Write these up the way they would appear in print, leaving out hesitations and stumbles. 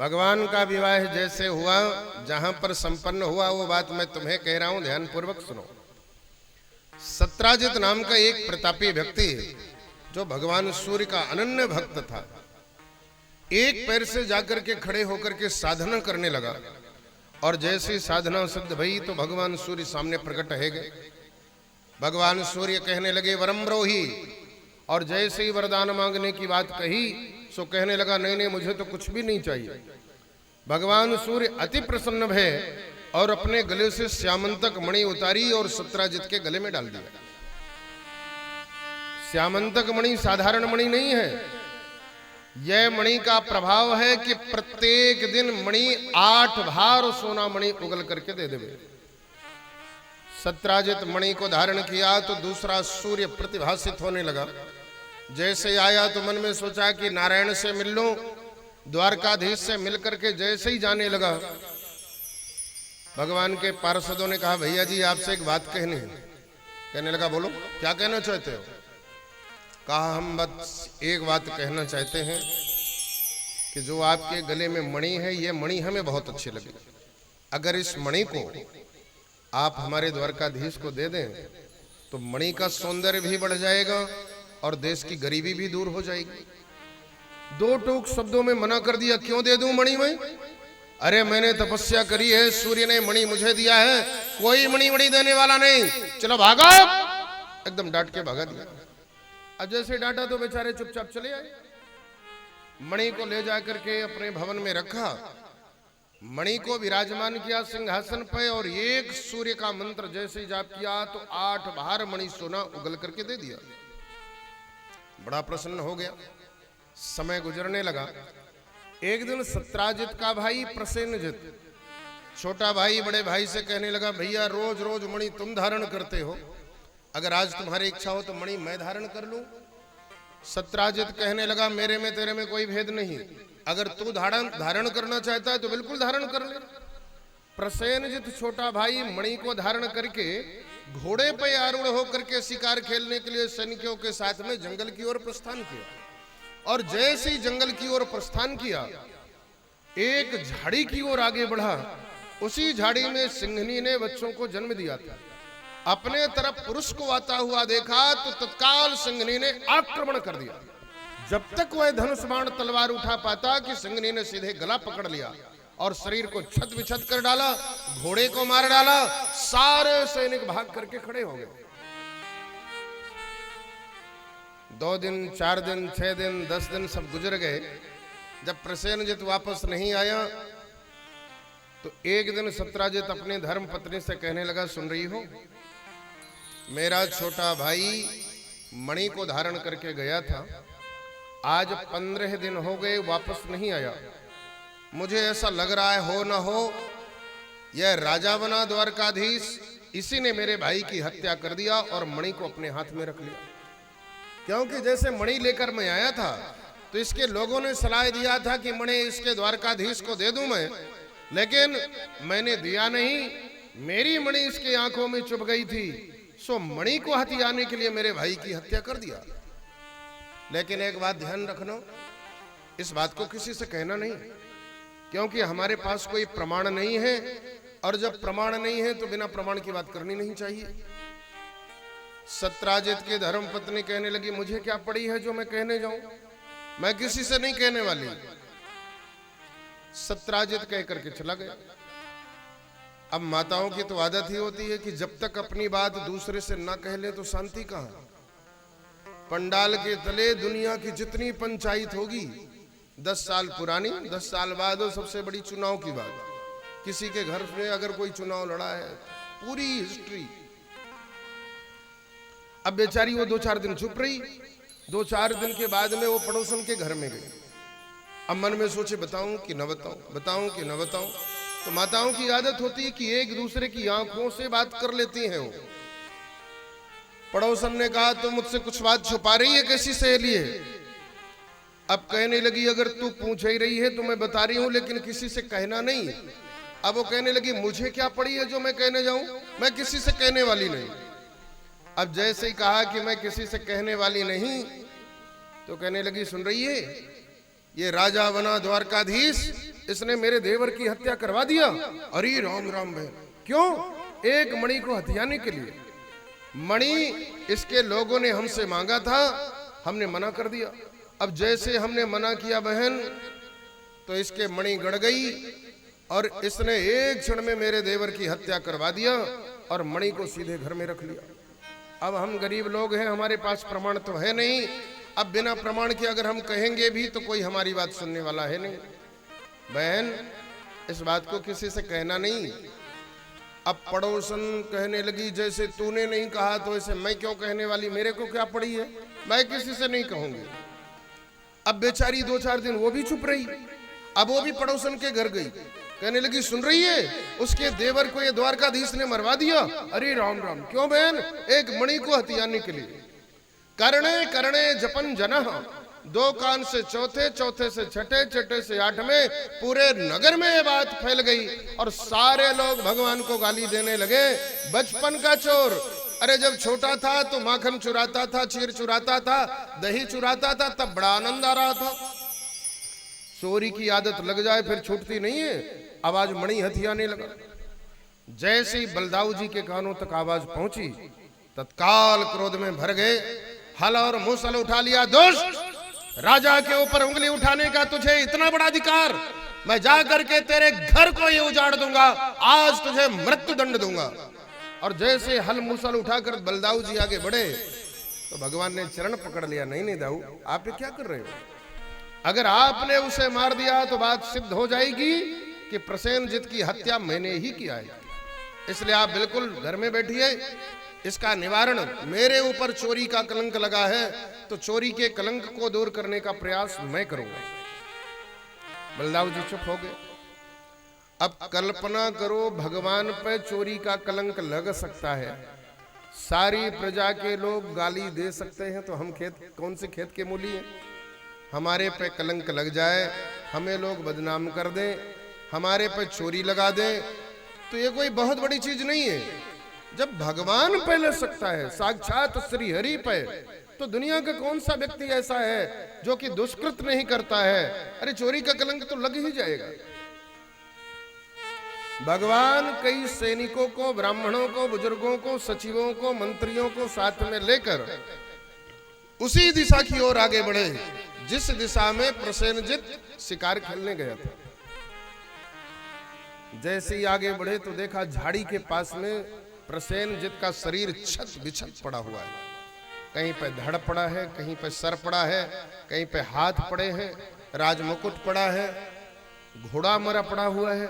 भगवान का विवाह जैसे हुआ, जहां पर संपन्न हुआ, वो बात मैं तुम्हें कह रहा हूं, ध्यान पूर्वक सुनो। सत्राजित नाम का एक प्रतापी व्यक्ति जो भगवान सूर्य का अनन्य भक्त था, एक पैर से जाकर के खड़े होकर के साधना करने लगा, और जैसी साधना सिद्ध भई तो भगवान सूर्य सामने प्रकट है गए। भगवान सूर्य कहने लगे वरम ब्रोहि, और जैसे ही वरदान मांगने की बात कही सो कहने लगा नहीं नहीं, मुझे तो कुछ भी नहीं चाहिए। भगवान सूर्य अति प्रसन्न भय और अपने गले से श्यामंतक मणि उतारी और सत्राजित के गले में डाल दिया। श्यामंतक मणि साधारण मणि नहीं है, यह मणि का प्रभाव है कि प्रत्येक दिन मणि 8 भार सोना मणि उगल करके दे देवे। सत्राजित मणि को धारण किया तो दूसरा सूर्य प्रतिभासित होने लगा। जैसे आया तो मन में सोचा कि नारायण से मिल लूं, द्वारकाधीश से मिलकर के जैसे ही जाने लगा, भगवान के पार्षदों ने कहा भैया जी आपसे एक बात कहनी है। कहने लगा बोलो क्या कहना चाहते हो। कहा हम बस एक बात कहना चाहते हैं कि जो आपके गले में मणि है, ये मणि हमें बहुत अच्छी लगी। अगर इस मणि को आप हमारे द्वारकाधीश को दे दें तो मणि का सौंदर्य भी बढ़ जाएगा और देश की गरीबी भी दूर हो जाएगी। 2 टूक शब्दों में मना कर दिया। क्यों दे दूं मणि में? अरे मैंने तपस्या करी है, सूर्य ने मणि मुझे दिया है, कोई मणि देने वाला नहीं, चलो भागो। एकदम डांट के भगा दिया। अब जैसे डांटा तो बेचारे चुपचाप चले आए। मणि को ले जाकर के अपने भवन में रखा, मणि को विराजमान किया सिंहासन पे, और एक सूर्य का मंत्र जैसे ही जाप किया तो 8 भार मणि सोना उगल करके दे दिया। बड़ा प्रसन्न हो गया। समय गुजरने लगा। एक दिन सत्राजित का भाई प्रसेनजित, छोटा भाई बड़े भाई से कहने लगा भैया रोज रोज मणि तुम धारण करते हो, अगर आज तुम्हारी इच्छा हो तो मणि मैं धारण कर लूं। सत्राजित कहने लगा मेरे में तेरे में कोई भेद नहीं, अगर तू धारण करना चाहता है तो बिल्कुल धारण कर ले। प्रसेनजित छोटा भाई मणि को धारण करके घोड़े पे आरूढ़ होकर के शिकार खेलने के लिए सैनिकों के साथ में जंगल की ओर प्रस्थान किया, और जैसे ही जंगल की ओर प्रस्थान किया एक झाड़ी की ओर आगे बढ़ा। उसी झाड़ी में सिंहनी ने बच्चों को जन्म दिया था। अपने तरफ पुरुष को आता हुआ देखा तो तत्काल सिंहनी ने आक्रमण कर दिया। जब तक वह धनुष बाण तलवार उठा पाता कि सिंहनी ने सीधे गला पकड़ लिया और शरीर को छत विछत कर डाला, घोड़े को मार डाला। सारे सैनिक भाग करके खड़े हो गए। 2 दिन 4 दिन 6 दिन 10 दिन सब गुजर गए। जब प्रसेनजित वापस नहीं आया तो एक दिन सत्राजित अपने धर्म पत्नी से कहने लगा सुन रही हो, मेरा छोटा भाई मणि को धारण करके गया था, आज 15 दिन हो गए वापस नहीं आया। मुझे ऐसा लग रहा है हो ना हो यह राजा बना द्वारकाधीश, इसी ने मेरे भाई की हत्या कर दिया और मणि को अपने हाथ में रख लिया। क्योंकि जैसे मणि लेकर मैं आया था तो इसके लोगों ने सलाह दिया था कि मणि इसके द्वारकाधीश को दे दूं मैं, लेकिन मैंने दिया नहीं, मेरी मणि इसकी आंखों में चुभ गई थी, सो मणि को हथियाने के लिए मेरे भाई की हत्या कर दिया। लेकिन एक बात ध्यान रखना, इस बात को किसी से कहना नहीं, क्योंकि हमारे पास कोई प्रमाण नहीं है, और जब प्रमाण नहीं है तो बिना प्रमाण की बात करनी नहीं चाहिए। सत्राजित की धर्मपत्नी कहने लगी मुझे क्या पड़ी है जो मैं कहने जाऊं, मैं किसी से नहीं कहने वाली। सत्राजित कह करके चला गया। अब माताओं की तो आदत ही होती है कि जब तक अपनी बात दूसरे से ना कह ले तो शांति कहां। पंडाल के तले दुनिया की जितनी पंचायत होगी 10 साल पुरानी, 10 साल बाद हो सबसे बड़ी चुनाव की बात, किसी के घर में अगर कोई चुनाव लड़ा है, पूरी हिस्ट्री। अब बेचारी वो 2-4 दिन चुप रही। 2-4 दिन के बाद में वो पड़ोसन के घर में गई। अब मन में सोचे बताऊं कि न बताऊं, बताऊं कि न बताऊं। तो माताओं की आदत होती है कि एक दूसरे की आंखों से बात कर लेती हैं। वो पड़ोसन ने कहा तुम मुझसे कुछ बात छुपा रही है, कैसी सहेली है? अब कहने लगी अगर तू पूछ ही रही है तो मैं बता रही हूं, लेकिन किसी से कहना नहीं। अब वो कहने लगी मुझे क्या पड़ी है जो मैं कहने जाऊं, मैं किसी से कहने वाली नहीं। अब जैसे ही कहा कि मैं किसी से कहने वाली नहीं तो कहने लगी सुन रही है, ये राजा बना द्वारकाधीश इसने मेरे देवर की हत्या करवा दिया। अरे राम राम बहन, क्यों? एक मणि को हथियाने के लिए। मणि इसके लोगों ने हमसे मांगा था, हमने मना कर दिया। अब जैसे हमने मना किया बहन, तो इसके मणि गड़ गई और इसने एक क्षण में मेरे देवर की हत्या करवा दिया और मणि को सीधे घर में रख लिया। अब हम गरीब लोग हैं, हमारे पास प्रमाण तो है नहीं। अब बिना प्रमाण के अगर हम कहेंगे भी तो कोई हमारी बात सुनने वाला है नहीं। बहन, इस बात को किसी से कहना नहीं। अब पड़ोसन कहने लगी जैसे तूने नहीं कहा तो ऐसे मैं क्यों कहने वाली, मेरे को क्या पड़ी है, मैं किसी से नहीं कहूंगी। अब बेचारी 2-4 दिन वो भी चुप रही। अब वो भी पड़ोसन के घर गई, कहने लगी सुन रही है, उसके देवर को ये द्वारकाधीश ने मरवा दिया। अरे राम राम, क्यों बहन? एक मणि को हथियाने के लिए। करणे करणे जपन जनः, 2 कान से चौथे, चौथे से छठे, छठे से 8वें, पूरे नगर में ये बात फैल गई और सारे लोग भगवान को गाली देने लगे। बचपन का चोर, अरे जब छोटा था तो माखन चुराता था, चीर चुराता था, दही चुराता था, तब बड़ा आनंद आ रहा था। चोरी की आदत लग जाए फिर छूटती नहीं है। आवाज मणि हथियाने लगा। जैसे ही बलदाऊ जी के कानों तक आवाज पहुंची, तत्काल क्रोध में भर गए, हल और मूसल उठा लिया। दुष्ट, राजा के ऊपर उंगली उठाने का तुझे इतना बड़ा अधिकार? मैं जा करके तेरे घर को ये उजाड़ दूंगा, आज तुझे मृत्यु दंड दूंगा। और जैसे हल मूसल उठाकर बलदाऊ जी आगे बढ़े तो भगवान ने चरण पकड़ लिया। नहीं नहीं दाऊ, आप ये क्या कर रहे हो? अगर आपने उसे मार दिया तो बात सिद्ध हो जाएगी कि प्रसेनजित की हत्या मैंने ही किया है। इसलिए आप बिल्कुल घर में बैठिए। इसका निवारण, मेरे ऊपर चोरी का कलंक लगा है तो चोरी के कलंक को दूर करने का प्रयास मैं करूंगा। बलदाऊ जी चुप हो गए। अब कल्पना करो, भगवान पे चोरी का कलंक लग सकता है, सारी प्रजा के लोग गाली दे सकते हैं, तो हम कौन से खेत के मूली हैं? हमारे पे कलंक लग जाए, हमें लोग बदनाम कर दें, हमारे पे चोरी लगा दें, तो ये कोई बहुत बड़ी चीज नहीं है। जब भगवान पे लग सकता है, साक्षात श्री हरि पे, तो दुनिया का कौन सा व्यक्ति ऐसा है जो कि दुष्कृत नहीं करता है? अरे चोरी का कलंक तो लग ही जाएगा। भगवान कई सैनिकों को, ब्राह्मणों को, बुजुर्गों को, सचिवों को, मंत्रियों को साथ में लेकर उसी दिशा की ओर आगे बढ़े जिस दिशा में प्रसेनजित शिकार खेलने गया था। जैसे ही आगे बढ़े तो देखा झाड़ी के पास में प्रसेनजित का शरीर छत बिछत पड़ा हुआ है। कहीं पे धड़ पड़ा है, कहीं पे सर पड़ा है, कहीं पे हाथ पड़े हैं, राजमुकुट पड़ा है, घोड़ा मरा पड़ा हुआ है।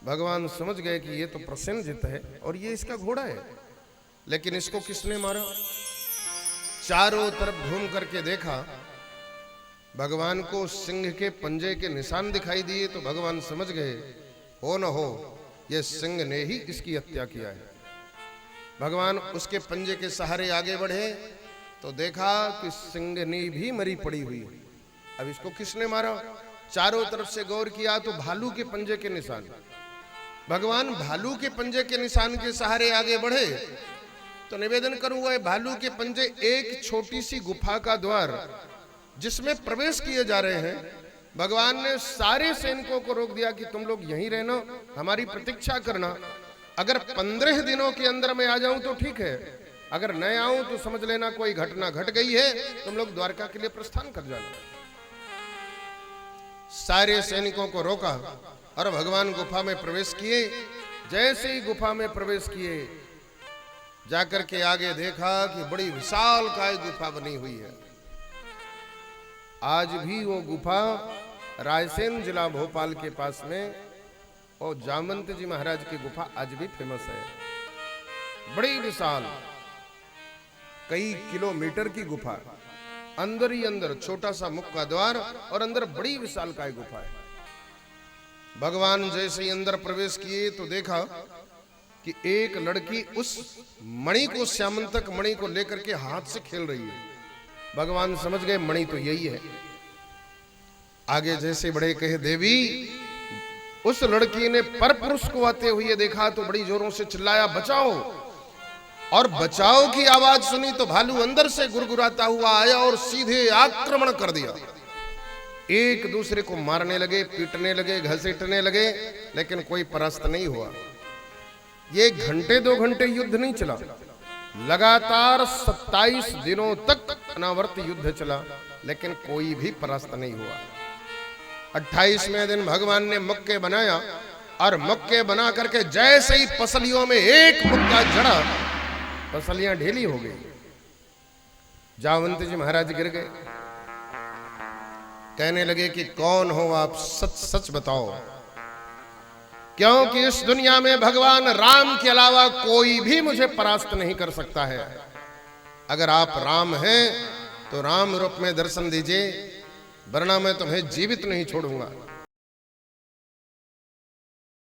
भगवान समझ गए कि ये तो प्रसेनजित है और ये इसका घोड़ा है, लेकिन इसको किसने मारा? चारों तरफ घूम करके देखा, भगवान को सिंह के पंजे के निशान दिखाई दिए। तो भगवान समझ गए, हो न हो ये सिंह ने ही इसकी हत्या किया है। भगवान उसके पंजे के सहारे आगे बढ़े तो देखा कि सिंहनी भी मरी पड़ी हुई। अब इसको किसने मारा? चारों तरफ से गौर किया तो भालू के पंजे के निशान। भगवान भालू के पंजे के निशान के सहारे आगे बढ़े तो निवेदन करूंगा, भालू के पंजे एक छोटी सी गुफा का द्वार जिसमें प्रवेश किए जा रहे हैं। भगवान ने सारे सैनिकों को रोक दिया कि तुम लोग यहीं रहना, हमारी प्रतीक्षा करना। अगर 15 दिनों के अंदर मैं आ जाऊं तो ठीक है, अगर न आऊं तो समझ लेना कोई घटना घट गई है, तुम लोग द्वारका के लिए प्रस्थान कर जाना। सारे सैनिकों को रोका और भगवान गुफा में प्रवेश किए। जैसे ही गुफा में प्रवेश किए, जाकर के आगे देखा कि बड़ी विशाल काय गुफा बनी हुई है। आज भी वो गुफा रायसेन जिला भोपाल के पास में और जामवंत जी महाराज की गुफा आज भी फेमस है। बड़ी विशाल, कई किलोमीटर की गुफा, अंदर ही अंदर छोटा सा मुख का द्वार और अंदर बड़ी विशाल काय गुफा है। भगवान जैसे ही अंदर प्रवेश किए तो देखा कि एक लड़की उस मणि को, श्यामंतक मणि को लेकर के हाथ से खेल रही है। भगवान समझ गए मणि तो यही है। आगे जैसे बड़े कहे, देवी, उस लड़की ने पर पुरुष को आते हुए देखा तो बड़ी जोरों से चिल्लाया, बचाओ। और बचाओ की आवाज सुनी तो भालू अंदर से गुरगुराता हुआ आया और सीधे आक्रमण कर दिया। एक दूसरे को मारने लगे, पीटने लगे, घसीटने लगे, लेकिन कोई परास्त नहीं हुआ। ये घंटे 2 घंटे युद्ध नहीं चला, लगातार 27 दिनों तक अनावर्त युद्ध चला, लेकिन कोई भी परास्त नहीं हुआ। 28वें दिन भगवान ने मुक्के बनाया, और मुक्के बना करके जैसे ही पसलियों में एक मुक्का जड़ा, पसलियां ढीली हो गई। जावंत जी महाराज गिर गए। कहने लगे कि कौन हो आप, सच सच बताओ, क्योंकि इस दुनिया में भगवान राम के अलावा कोई भी मुझे परास्त नहीं कर सकता है। अगर आप राम हैं तो राम रूप में दर्शन दीजिए, वरना मैं तुम्हें जीवित नहीं छोड़ूंगा।